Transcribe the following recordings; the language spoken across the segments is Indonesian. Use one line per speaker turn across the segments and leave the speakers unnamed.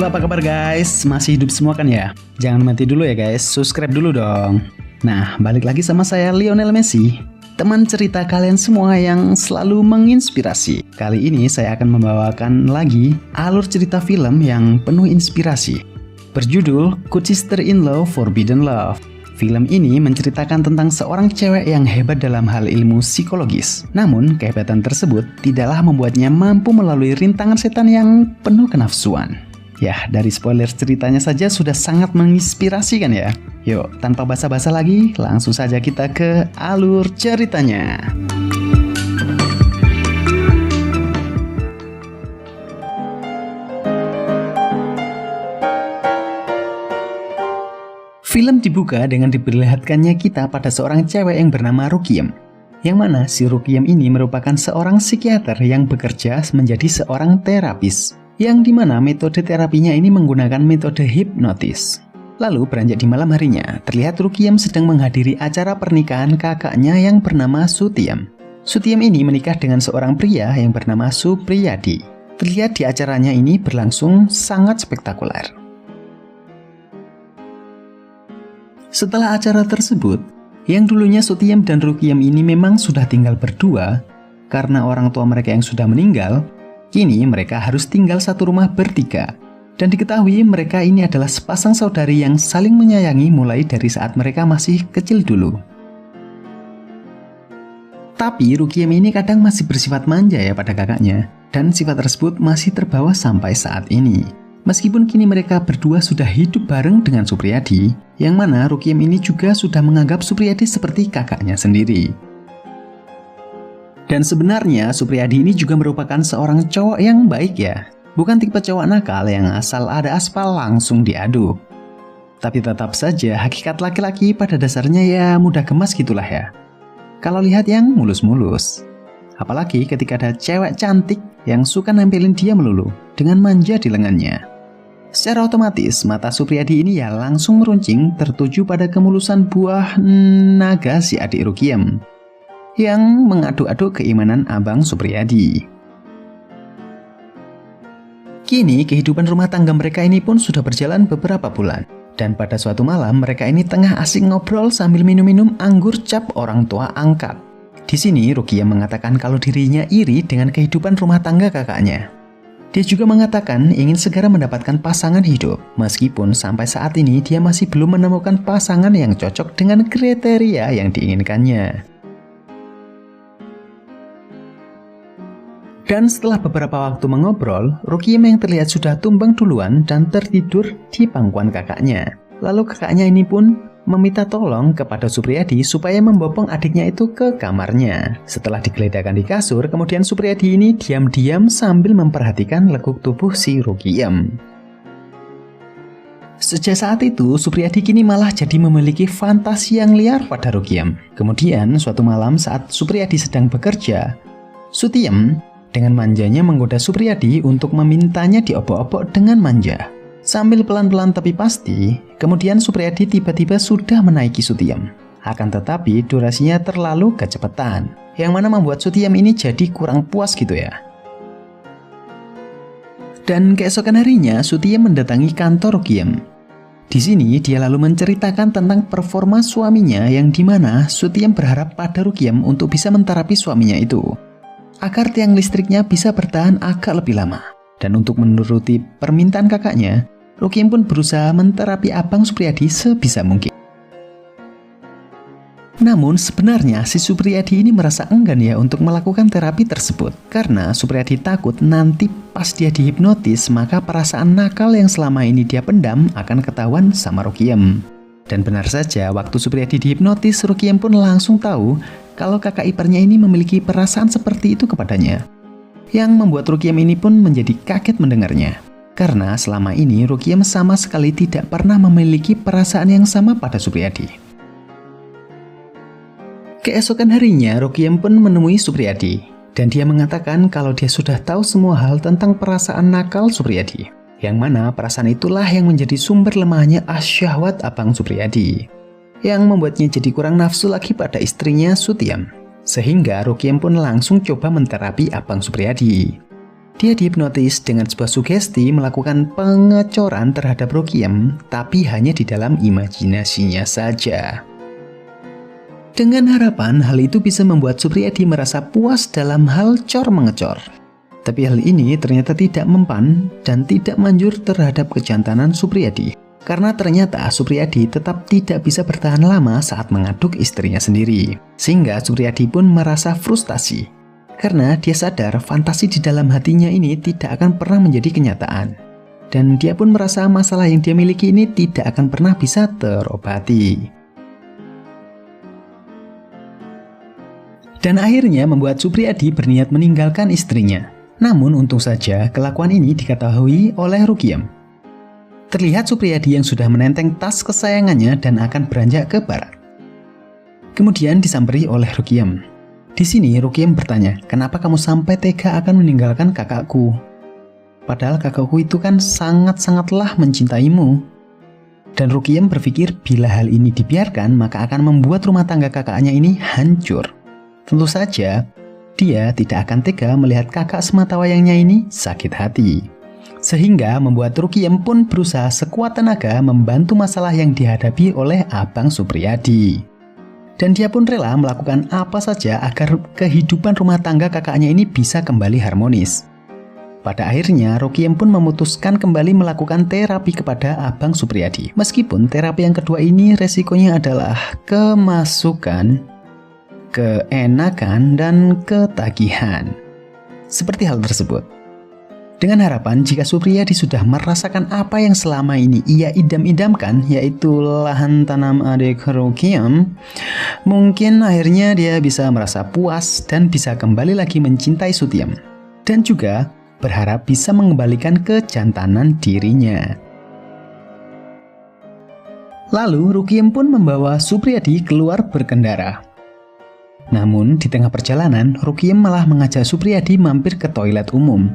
Halo, apa kabar guys? Masih hidup semua kan ya? Jangan mati dulu ya guys, subscribe dulu dong. Nah, balik lagi sama saya Lionel Messi, teman cerita kalian semua yang selalu menginspirasi. Kali ini saya akan membawakan lagi alur cerita film yang penuh inspirasi, berjudul Good Sister-in-Law Forbidden Love. Film ini menceritakan tentang seorang cewek yang hebat dalam hal ilmu psikologis. Namun, kehebatan tersebut tidaklah membuatnya mampu melalui rintangan setan yang penuh kenafsuan. Ya, dari spoiler ceritanya saja sudah sangat menginspirasi kan ya? Yuk, tanpa basa-basa lagi, langsung saja kita ke alur ceritanya. Film dibuka dengan diperlihatkannya kita pada seorang cewek yang bernama Rukiem. Yang mana si Rukiem ini merupakan seorang psikiater yang bekerja menjadi seorang terapis. Yang dimana metode terapinya ini menggunakan metode hipnotis. Lalu beranjak di malam harinya, terlihat Rukiem sedang menghadiri acara pernikahan kakaknya yang bernama Sutiem. Sutiem ini menikah dengan seorang pria yang bernama Supriyadi. Terlihat di acaranya ini berlangsung sangat spektakuler. Setelah acara tersebut, yang dulunya Sutiem dan Rukiem ini memang sudah tinggal berdua, karena orang tua mereka yang sudah meninggal, kini mereka harus tinggal satu rumah bertiga. Dan diketahui mereka ini adalah sepasang saudari yang saling menyayangi mulai dari saat mereka masih kecil dulu. Tapi Rukiem ini kadang masih bersifat manja ya pada kakaknya, dan sifat tersebut masih terbawa sampai saat ini. Meskipun kini mereka berdua sudah hidup bareng dengan Supriyadi, yang mana Rukiem ini juga sudah menganggap Supriyadi seperti kakaknya sendiri. Dan sebenarnya Supriyadi ini juga merupakan seorang cowok yang baik ya. Bukan tipe cowok nakal yang asal ada aspal langsung diaduk. Tapi tetap saja hakikat laki-laki pada dasarnya ya mudah gemas gitulah ya. Kalau lihat yang mulus-mulus. Apalagi ketika ada cewek cantik yang suka nempelin dia melulu dengan manja di lengannya. Secara otomatis mata Supriyadi ini ya langsung meruncing tertuju pada kemulusan buah naga si adik Rukiem yang mengaduk-aduk keimanan abang Supriyadi. Kini kehidupan rumah tangga mereka ini pun sudah berjalan beberapa bulan. Dan pada suatu malam mereka ini tengah asik ngobrol sambil minum-minum anggur cap orang tua angkat. Di sini Rukiem mengatakan kalau dirinya iri dengan kehidupan rumah tangga kakaknya. Dia juga mengatakan ingin segera mendapatkan pasangan hidup, meskipun sampai saat ini dia masih belum menemukan pasangan yang cocok dengan kriteria yang diinginkannya. Dan setelah beberapa waktu mengobrol, Rukiem yang terlihat sudah tumbang duluan dan tertidur di pangkuan kakaknya. Lalu kakaknya ini pun meminta tolong kepada Supriyadi supaya membopong adiknya itu ke kamarnya. Setelah digeledakan di kasur, kemudian Supriyadi ini diam-diam sambil memperhatikan lekuk tubuh si Rukiem. Sejak saat itu, Supriyadi kini malah jadi memiliki fantasi yang liar pada Rukiem. Kemudian, suatu malam saat Supriyadi sedang bekerja, Sutiem dengan manjanya menggoda Supriyadi untuk memintanya diobok-obok dengan manja. Sambil pelan-pelan tapi pasti, kemudian Supriyadi tiba-tiba sudah menaiki Sutiem. Akan tetapi durasinya terlalu kecepatan, yang mana membuat Sutiem ini jadi kurang puas gitu ya. Dan keesokan harinya Sutiem mendatangi kantor Rukiem. Di sini dia lalu menceritakan tentang performa suaminya yang dimana Sutiem berharap pada Rukiem untuk bisa menterapi suaminya itu, agar tiang listriknya bisa bertahan agak lebih lama. Dan untuk menuruti permintaan kakaknya, Rukiem pun berusaha menterapi abang Supriyadi sebisa mungkin. Namun sebenarnya si Supriyadi ini merasa enggan ya untuk melakukan terapi tersebut, karena Supriyadi takut nanti pas dia dihipnotis maka perasaan nakal yang selama ini dia pendam akan ketahuan sama Rukiem. Dan benar saja, waktu Supriyadi dihipnotis, Rukiem pun langsung tahu kalau kakak iparnya ini memiliki perasaan seperti itu kepadanya. Yang membuat Rukiem ini pun menjadi kaget mendengarnya. Karena selama ini Rukiem sama sekali tidak pernah memiliki perasaan yang sama pada Supriyadi. Keesokan harinya, Rukiem pun menemui Supriyadi. Dan dia mengatakan kalau dia sudah tahu semua hal tentang perasaan nakal Supriyadi. Yang mana perasaan itulah yang menjadi sumber lemahnya syahwat abang Supriyadi, yang membuatnya jadi kurang nafsu lagi pada istrinya Sutiem. Sehingga Rukiem pun langsung coba menterapi abang Supriyadi. Dia dihipnotis dengan sebuah sugesti melakukan pengecoran terhadap Ruqyam, tapi hanya di dalam imajinasinya saja. Dengan harapan hal itu bisa membuat Supriyadi merasa puas dalam hal cor-mengecor. Tapi hal ini ternyata tidak mempan dan tidak manjur terhadap kejantanan Supriyadi. Karena ternyata Supriyadi tetap tidak bisa bertahan lama saat mengaduk istrinya sendiri. Sehingga Supriyadi pun merasa frustasi. Karena dia sadar fantasi di dalam hatinya ini tidak akan pernah menjadi kenyataan. Dan dia pun merasa masalah yang dia miliki ini tidak akan pernah bisa terobati. Dan akhirnya membuat Supriyadi berniat meninggalkan istrinya. Namun untung saja kelakuan ini diketahui oleh Ruqyam. Terlihat Supriyadi yang sudah menenteng tas kesayangannya dan akan beranjak ke barat. Kemudian disamperi oleh Ruqyam. Di sini Ruqyam bertanya, kenapa kamu sampai tega akan meninggalkan kakakku? Padahal kakakku itu kan sangat-sangatlah mencintaimu. Dan Ruqyam berpikir bila hal ini dibiarkan maka akan membuat rumah tangga kakaknya ini hancur. Tentu saja, dia tidak akan tega melihat kakak sematawayangnya ini sakit hati. Sehingga membuat Ruqyam pun berusaha sekuat tenaga membantu masalah yang dihadapi oleh Abang Supriyadi. Dan dia pun rela melakukan apa saja agar kehidupan rumah tangga kakaknya ini bisa kembali harmonis. Pada akhirnya, Ruqyam pun memutuskan kembali melakukan terapi kepada Abang Supriyadi. Meskipun terapi yang kedua ini resikonya adalah kemasukan, keenakan, dan ketagihan. Seperti hal tersebut. Dengan harapan jika Supriyadi sudah merasakan apa yang selama ini ia idam-idamkan, yaitu lahan tanam adik Ruqyam, mungkin akhirnya dia bisa merasa puas dan bisa kembali lagi mencintai Sutyam. Dan juga berharap bisa mengembalikan kejantanan dirinya. Lalu Ruqyam pun membawa Supriyadi keluar berkendara. Namun di tengah perjalanan, Ruqyam malah mengajak Supriyadi mampir ke toilet umum.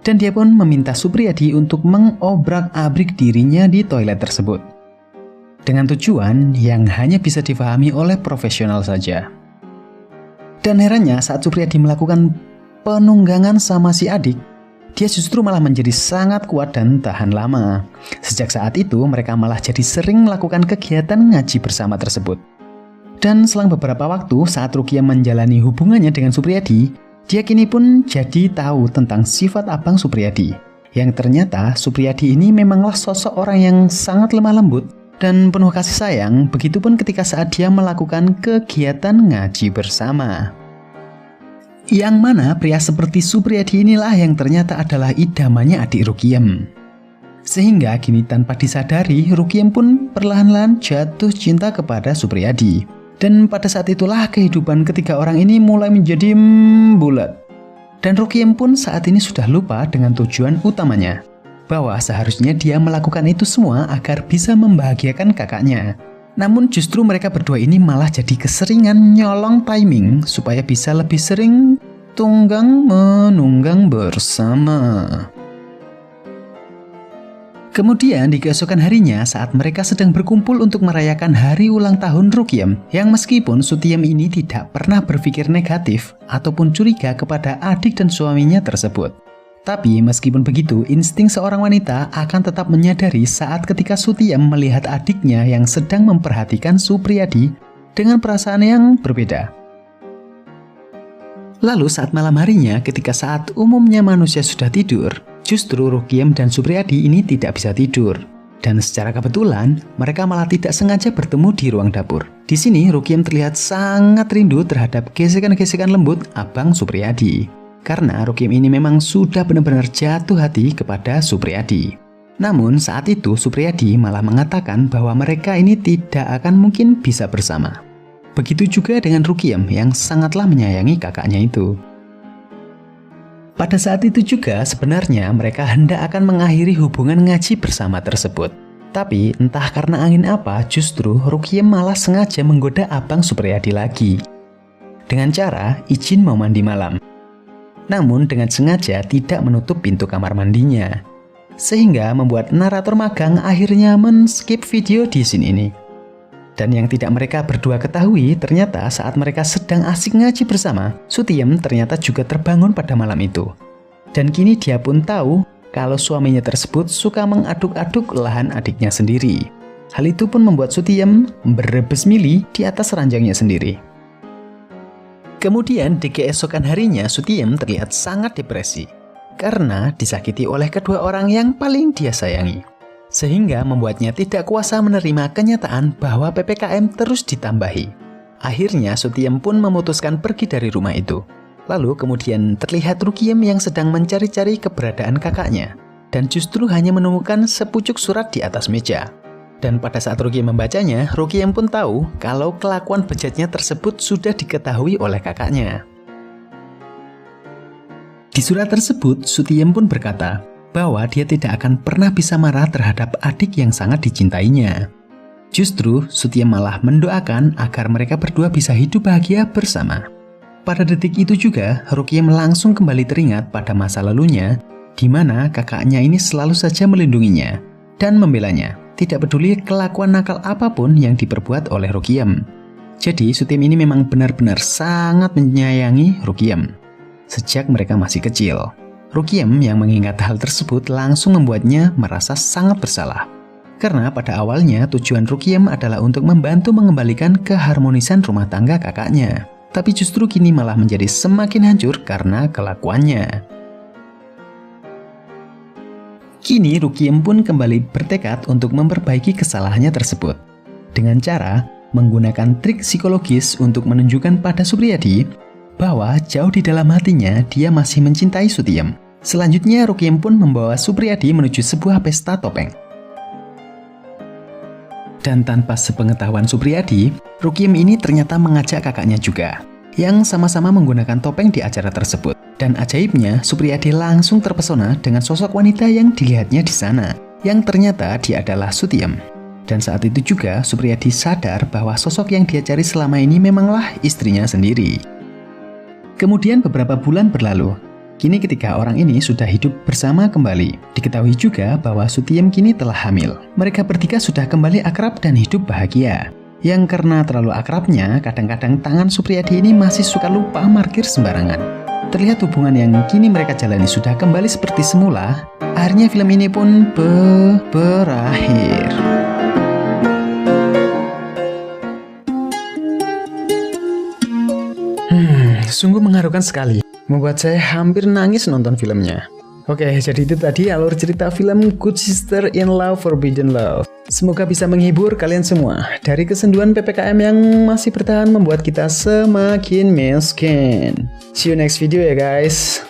Dan dia pun meminta Supriyadi untuk mengobrak-abrik dirinya di toilet tersebut. Dengan tujuan yang hanya bisa difahami oleh profesional saja. Dan herannya saat Supriyadi melakukan penunggangan sama si adik, dia justru malah menjadi sangat kuat dan tahan lama. Sejak saat itu mereka malah jadi sering melakukan kegiatan ngaji bersama tersebut. Dan selang beberapa waktu saat Ruqyam menjalani hubungannya dengan Supriyadi, dia kini pun jadi tahu tentang sifat Abang Supriyadi. Yang ternyata Supriyadi ini memanglah sosok orang yang sangat lemah lembut dan penuh kasih sayang, begitupun ketika saat dia melakukan kegiatan ngaji bersama. Yang mana pria seperti Supriyadi inilah yang ternyata adalah idamannya adik Ruqyam. Sehingga kini tanpa disadari, Ruqyam pun perlahan-lahan jatuh cinta kepada Supriyadi. Dan pada saat itulah kehidupan ketiga orang ini mulai menjadi bulat. Dan Ruqyam pun saat ini sudah lupa dengan tujuan utamanya, bahwa seharusnya dia melakukan itu semua agar bisa membahagiakan kakaknya. Namun justru mereka berdua ini malah jadi keseringan nyolong timing supaya bisa lebih sering tunggang-menunggang bersama. Kemudian di keesokan harinya saat mereka sedang berkumpul untuk merayakan hari ulang tahun Ruqyam, yang meskipun Sutyam ini tidak pernah berpikir negatif ataupun curiga kepada adik dan suaminya tersebut. Tapi meskipun begitu, insting seorang wanita akan tetap menyadari saat ketika Sutyam melihat adiknya yang sedang memperhatikan Supriyadi dengan perasaan yang berbeda. Lalu saat malam harinya ketika saat umumnya manusia sudah tidur, justru Ruqyam dan Supriyadi ini tidak bisa tidur. Dan secara kebetulan, mereka malah tidak sengaja bertemu di ruang dapur. Di sini Ruqyam terlihat sangat rindu terhadap gesekan-gesekan lembut Abang Supriyadi. Karena Ruqyam ini memang sudah benar-benar jatuh hati kepada Supriyadi. Namun saat itu Supriyadi malah mengatakan bahwa mereka ini tidak akan mungkin bisa bersama. Begitu juga dengan Ruqyam yang sangatlah menyayangi kakaknya itu. Pada saat itu juga sebenarnya mereka hendak akan mengakhiri hubungan ngaji bersama tersebut. Tapi entah karena angin apa justru Ruqyam malah sengaja menggoda Abang Supriyadi lagi. Dengan cara izin mau mandi malam. Namun dengan sengaja tidak menutup pintu kamar mandinya. Sehingga membuat narator magang akhirnya men-skip video di scene ini. Dan yang tidak mereka berdua ketahui, ternyata saat mereka sedang asik ngaji bersama, Sutyam ternyata juga terbangun pada malam itu. Dan kini dia pun tahu kalau suaminya tersebut suka mengaduk-aduk lahan adiknya sendiri. Hal itu pun membuat Sutiem berebes milih di atas ranjangnya sendiri. Kemudian di keesokan harinya Sutiem terlihat sangat depresi karena disakiti oleh kedua orang yang paling dia sayangi. Sehingga membuatnya tidak kuasa menerima kenyataan bahwa PPKM terus ditambahi. Akhirnya Sutiem pun memutuskan pergi dari rumah itu. Lalu kemudian terlihat Rukiem yang sedang mencari-cari keberadaan kakaknya dan justru hanya menemukan sepucuk surat di atas meja. Dan pada saat Rukiem membacanya, Rukiem pun tahu kalau kelakuan bejatnya tersebut sudah diketahui oleh kakaknya. Di surat tersebut, Sutiem pun berkata bahwa dia tidak akan pernah bisa marah terhadap adik yang sangat dicintainya. Justru, Sutiem malah mendoakan agar mereka berdua bisa hidup bahagia bersama. Pada detik itu juga, Rukiem langsung kembali teringat pada masa lalunya, di mana kakaknya ini selalu saja melindunginya dan membelanya, tidak peduli kelakuan nakal apapun yang diperbuat oleh Rukiem. Jadi, Sutiem ini memang benar-benar sangat menyayangi Rukiem sejak mereka masih kecil. Rukiem yang mengingat hal tersebut langsung membuatnya merasa sangat bersalah. Karena pada awalnya tujuan Rukiem adalah untuk membantu mengembalikan keharmonisan rumah tangga kakaknya. Tapi justru kini malah menjadi semakin hancur karena kelakuannya. Kini Rukiem pun kembali bertekad untuk memperbaiki kesalahannya tersebut. Dengan cara menggunakan trik psikologis untuk menunjukkan pada Supriyadi bahwa jauh di dalam hatinya dia masih mencintai Sutiem. Selanjutnya Rukiem pun membawa Supriyadi menuju sebuah pesta topeng. Dan tanpa sepengetahuan Supriyadi, Rukiem ini ternyata mengajak kakaknya juga, yang sama-sama menggunakan topeng di acara tersebut. Dan ajaibnya, Supriyadi langsung terpesona dengan sosok wanita yang dilihatnya di sana, yang ternyata dia adalah Sutiem. Dan saat itu juga, Supriyadi sadar bahwa sosok yang dia cari selama ini memanglah istrinya sendiri. Kemudian beberapa bulan berlalu. Kini ketika orang ini sudah hidup bersama kembali, diketahui juga bahwa Sutiem kini telah hamil. Mereka bertiga sudah kembali akrab dan hidup bahagia. Yang karena terlalu akrabnya, kadang-kadang tangan Supriyadi ini masih suka lupa parkir sembarangan. Terlihat hubungan yang kini mereka jalani sudah kembali seperti semula. Akhirnya film ini pun berakhir. Sungguh mengharukan sekali. Membuat saya hampir nangis nonton filmnya. Oke, jadi itu tadi alur cerita film Good Sister in Love Forbidden Love. Semoga bisa menghibur kalian semua dari kesenduan PPKM yang masih bertahan membuat kita semakin miskin. See you next video ya guys.